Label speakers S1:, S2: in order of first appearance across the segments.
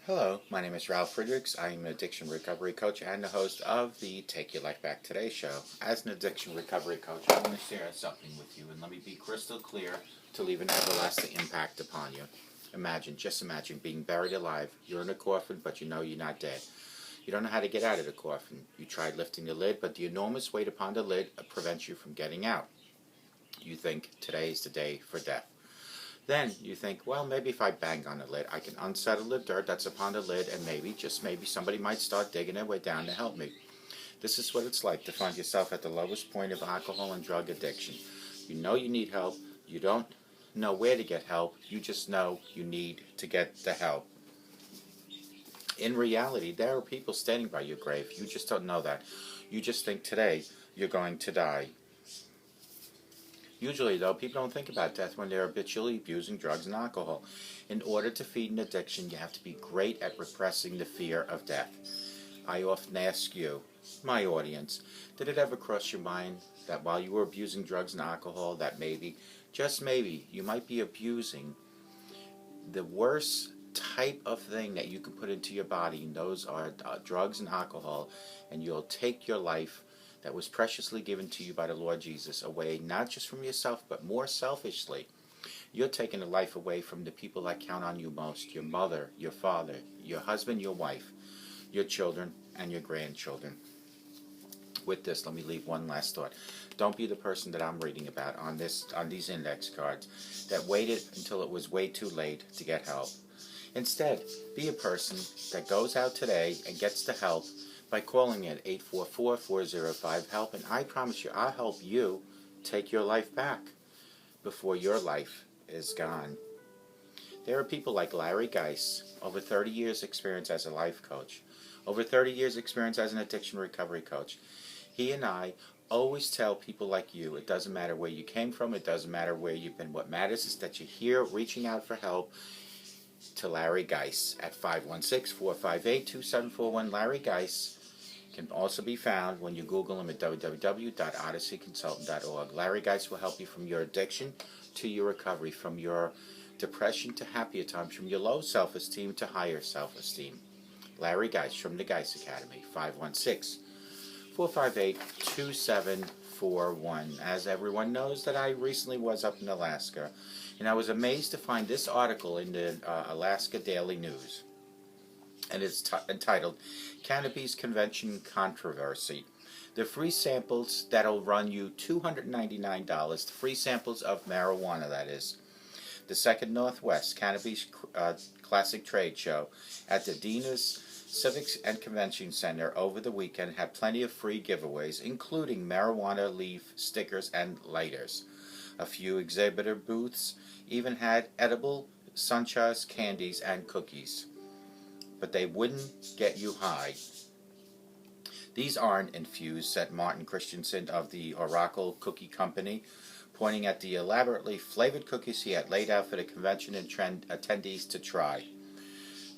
S1: Hello, my name is Ralf Friedrichs. I am an addiction recovery coach and the host of the Take Your Life Back Today show. As an addiction recovery coach, I want to share something with you, and let me be crystal clear to leave an everlasting impact upon you. Just imagine being buried alive. You're in a coffin, but you know you're not dead. You don't know how to get out of the coffin. You tried lifting the lid, but the enormous weight upon the lid prevents you from getting out. You think today is the day for death. Then you think, well, maybe if I bang on the lid, I can unsettle the dirt that's upon the lid, and maybe, just maybe, somebody might start digging their way down to help me. This is what it's like to find yourself at the lowest point of alcohol and drug addiction. You know you need help. You don't know where to get help. You just know you need to get the help. In reality, there are people standing by your grave. You just don't know that. You just think today you're going to die. Usually, though, people don't think about death when they're habitually abusing drugs and alcohol. In order to feed an addiction, you have to be great at repressing the fear of death. I often ask you, my audience, did it ever cross your mind that while you were abusing drugs and alcohol, that maybe, just maybe, you might be abusing the worst type of thing that you can put into your body, and those are drugs and alcohol, and you'll take your life that was preciously given to you by the Lord Jesus away, not just from yourself, but more selfishly. You're taking the life away from the people that count on you most, your mother, your father, your husband, your wife, your children, and your grandchildren. With this, let me leave one last thought. Don't be the person that I'm reading about on these index cards that waited until it was way too late to get help. Instead, be a person that goes out today and gets the help by calling at 844-405-HELP, and I promise you, I'll help you take your life back before your life is gone. There are people like Larry Geis, over 30 years experience as a life coach, over 30 years experience as an addiction recovery coach. He and I always tell people like you, it doesn't matter where you came from, it doesn't matter where you've been. What matters is that you're here reaching out for help to Larry Geis at 516-458-2741. Larry Geis can also be found when you Google him at www.odysseyconsultant.org. Larry Geis will help you from your addiction to your recovery, from your depression to happier times, from your low self-esteem to higher self-esteem. Larry Geis from the Geis Academy, 516-458-2741. As everyone knows, that I recently was up in Alaska, and I was amazed to find this article in the Alaska Daily News. And it's entitled, Cannabis Convention Controversy. The free samples that'll run you $299, the free samples of marijuana, that is. The Second Northwest Cannabis Classic Trade Show at the Dina's Civics and Convention Center over the weekend had plenty of free giveaways, including marijuana leaf stickers and lighters. A few exhibitor booths even had edible sunshine candies and cookies, but they wouldn't get you high. These aren't infused, said Martin Christensen of the Oracle Cookie Company, pointing at the elaborately flavored cookies he had laid out for the convention and attendees to try.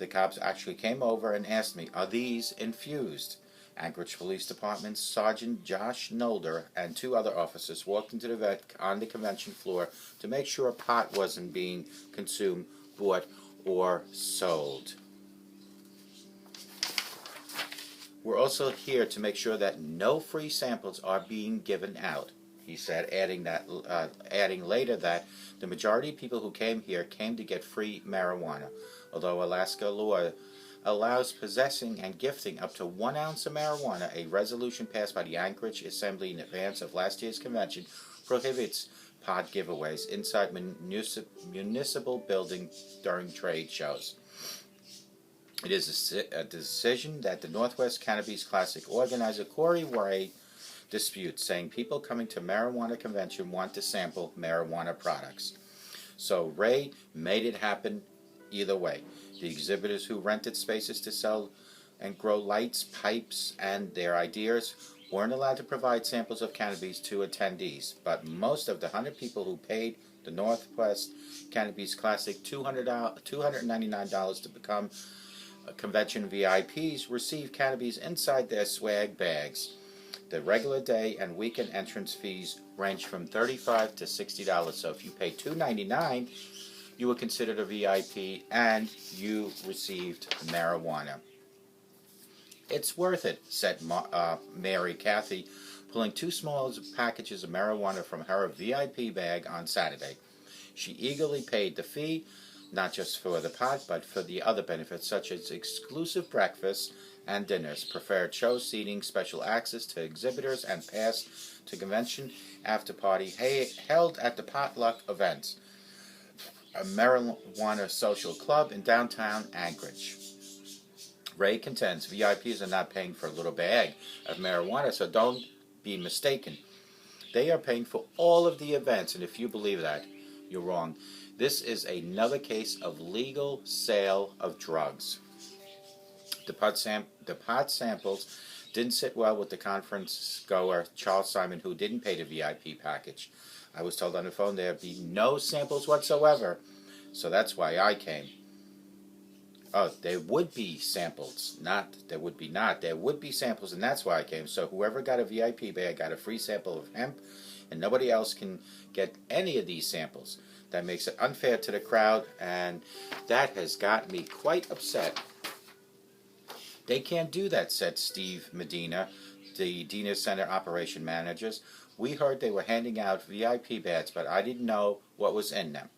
S1: The cops actually came over and asked me, are these infused? Anchorage Police Department Sergeant Josh Nolder and two other officers walked into the vet on the convention floor to make sure pot wasn't being consumed, bought, or sold. We're also here to make sure that no free samples are being given out, he said, adding later that the majority of people who came here came to get free marijuana, although Alaska law allows possessing and gifting up to 1 ounce of marijuana. A resolution passed by the Anchorage Assembly in advance of last year's convention prohibits pot giveaways inside municipal buildings during trade shows. It is a decision that the Northwest Cannabis Classic organizer Corey Ray disputes, saying people coming to marijuana convention want to sample marijuana products. So Ray made it happen either way. The exhibitors who rented spaces to sell and grow lights, pipes, and their ideas weren't allowed to provide samples of cannabis to attendees, but most of the 100 people who paid the Northwest Cannabis Classic $299 to become convention VIPs received cannabis inside their swag bags. The regular day and weekend entrance fees range from $35 to $60. So if you pay $299, you were considered a VIP and you received marijuana. It's worth it, said Mary Cathy, pulling 2 small packages of marijuana from her VIP bag on Saturday. She eagerly paid the fee, not just for the pot, but for the other benefits such as exclusive breakfasts and dinners, preferred show seating, special access to exhibitors, and pass to convention after party held at the Potluck Events, a marijuana social club in downtown Anchorage. Ray contends VIPs are not paying for a little bag of marijuana, so don't be mistaken. They are paying for all of the events, and if you believe that, you're wrong. This is another case of legal sale of drugs. The pot samples didn't sit well with the conference goer Charles Simon, who didn't pay the VIP package. I was told on the phone there'd be no samples whatsoever, so that's why I came. Oh, there would be samples, there would be samples, and that's why I came. So whoever got a VIP bag got a free sample of hemp, and nobody else can get any of these samples. That makes it unfair to the crowd, and that has got me quite upset. They can't do that, said Steve Medina, the Dina Center operation managers. We heard they were handing out VIP bags, but I didn't know what was in them.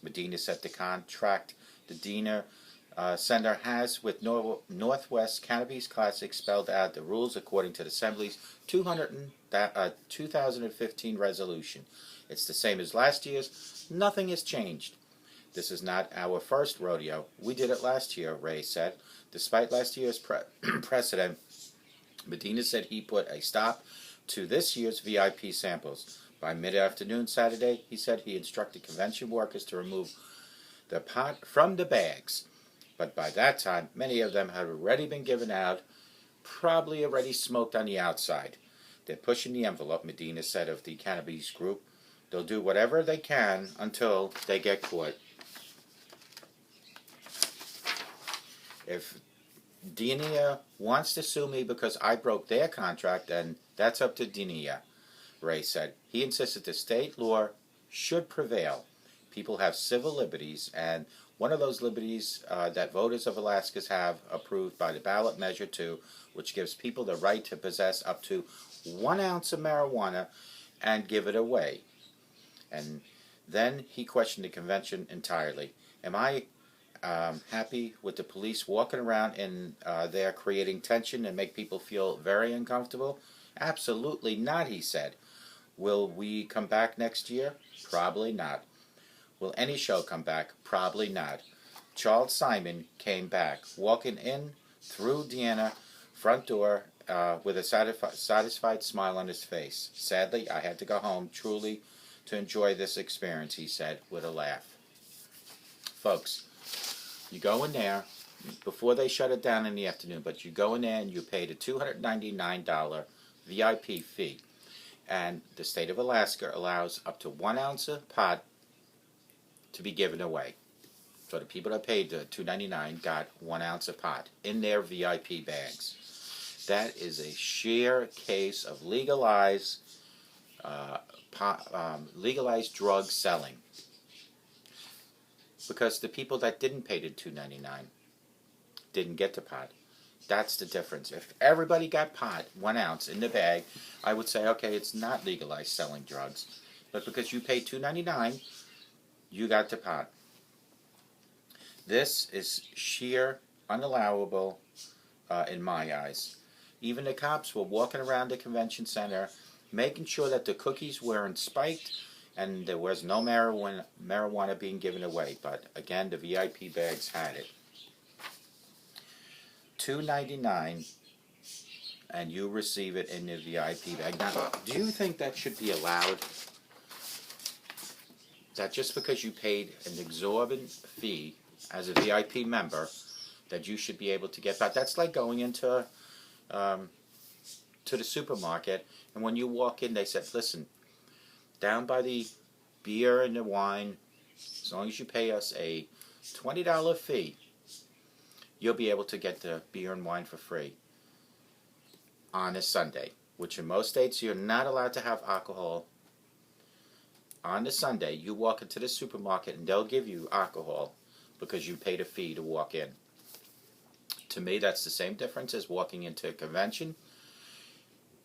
S1: Medina said the contract the Dina Center has with Northwest Cannabis Classic spelled out the rules according to the Assembly's 2015 resolution. It's the same as last year's. Nothing has changed. This is not our first rodeo. We did it last year, Ray said. Despite last year's precedent, Medina said he put a stop to this year's VIP samples. By mid-afternoon Saturday, he said he instructed convention workers to remove the pot from the bags. But by that time, many of them had already been given out, probably already smoked on the outside. They're pushing the envelope, Medina said of the Cannabis Group. They'll do whatever they can until they get caught. If Dinia wants to sue me because I broke their contract, then that's up to Dinia, Ray said. He insisted the state law should prevail. People have civil liberties, and one of those liberties that voters of Alaska have approved by the ballot measure 2, which gives people the right to possess up to 1 ounce of marijuana and give it away. And then he questioned the convention entirely. Am I happy with the police walking around in there creating tension and make people feel very uncomfortable? Absolutely not, he said. Will we come back next year? Probably not. Will any show come back? Probably not. Charles Simon came back, walking in through Deanna front door with a satisfied smile on his face. Sadly, I had to go home truly to enjoy this experience, he said with a laugh. Folks, you go in there before they shut it down in the afternoon, but you go in there and you pay the $299 VIP fee. And the state of Alaska allows up to 1 ounce of pot to be given away. So the people that paid the $299 got 1 ounce of pot in their VIP bags. That is a sheer case of legalized drug selling. Because the people that didn't pay the $299 didn't get the pot. That's the difference. If everybody got pot, 1 ounce in the bag, I would say, okay, it's not legalized selling drugs. But because you paid $2.99, you got the pot. This is sheer unallowable in my eyes. Even the cops were walking around the convention center, making sure that the cookies weren't spiked and there was no marijuana being given away. But again, the VIP bags had it. $2.99, and you receive it in the VIP bag. Now, do you think that should be allowed? That just because you paid an exorbitant fee as a VIP member, that you should be able to get that? That's like going into to the supermarket, and when you walk in, they said, listen, down by the beer and the wine, as long as you pay us a $20 fee, you'll be able to get the beer and wine for free on a Sunday, which in most states you're not allowed to have alcohol on the Sunday, you walk into the supermarket and they'll give you alcohol because you paid a fee to walk in. To me, that's the same difference as walking into a convention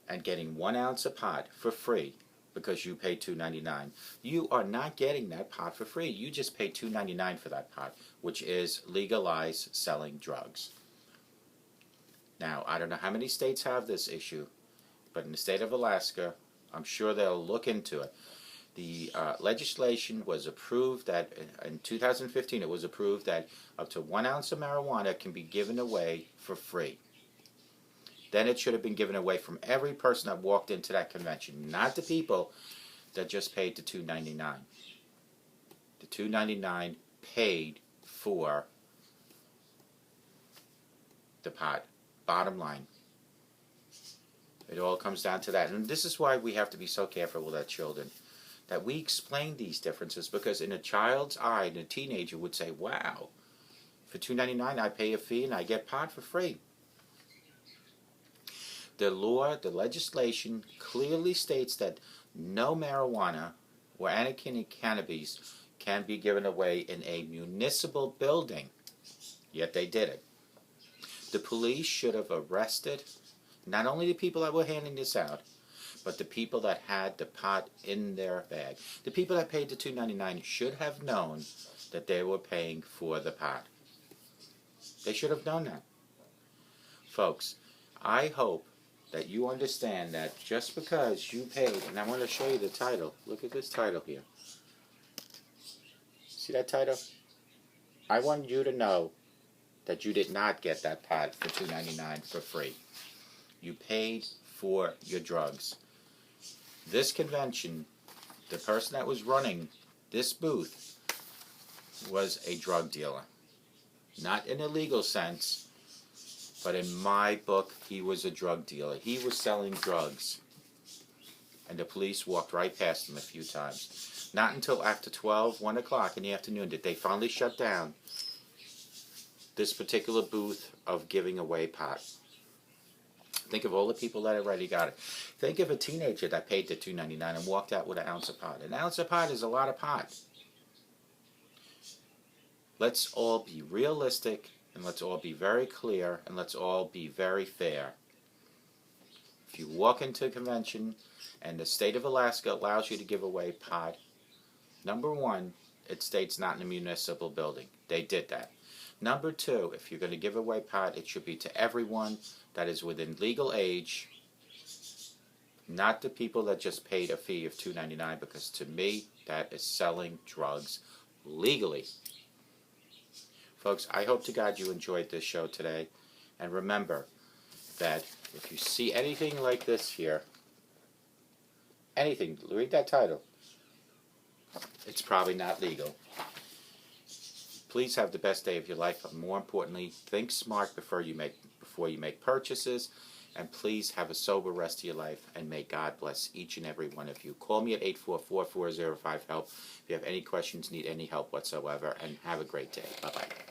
S1: and getting 1 ounce of pot for free because you paid $2.99. You are not getting that pot for free. You just paid $2.99 for that pot, which is legalized selling drugs. Now, I don't know how many states have this issue, but in the state of Alaska, I'm sure they'll look into it. The legislation was approved that in 2015, it was approved that up to 1 ounce of marijuana can be given away for free. Then it should have been given away from every person that walked into that convention, not the people that just paid the $2.99. The $2.99 paid for the pot. Bottom line. It all comes down to that. And this is why we have to be so careful with our children, that we explain these differences, because in a child's eye, a teenager would say, wow, for $2.99 I pay a fee and I get pot for free. The law, the legislation clearly states that no marijuana or any cannabis can be given away in a municipal building, yet they did it. The police should have arrested not only the people that were handing this out, but the people that had the pot in their bag. The people that paid the $2.99 should have known that they were paying for the pot. They should have known that. Folks, I hope that you understand that just because you paid, and I want to show you the title. Look at this title here. See that title? I want you to know that you did not get that pot for $2.99 for free. You paid for your drugs. This convention, the person that was running this booth was a drug dealer. Not in a legal sense, but in my book, he was a drug dealer. He was selling drugs. And the police walked right past him a few times. Not until after 12, 1 o'clock in the afternoon did they finally shut down this particular booth of giving away pot. Think of all the people that already got it. Think of a teenager that paid the $2.99 and walked out with an ounce of pot. An ounce of pot is a lot of pot. Let's all be realistic, and let's all be very clear, and let's all be very fair. If you walk into a convention and the state of Alaska allows you to give away pot, number one, it states not in a municipal building. They did that. Number two, if you're going to give away pot, it should be to everyone that is within legal age, not the people that just paid a fee of $2.99, because to me, that is selling drugs legally. Folks, I hope to God you enjoyed this show today. And remember that if you see anything like this here, anything, read that title, it's probably not legal. Please have the best day of your life, but more importantly, think smart before you make purchases, and please have a sober rest of your life, and may God bless each and every one of you. Call me at 844-405-HELP if you have any questions, need any help whatsoever, and have a great day. Bye-bye.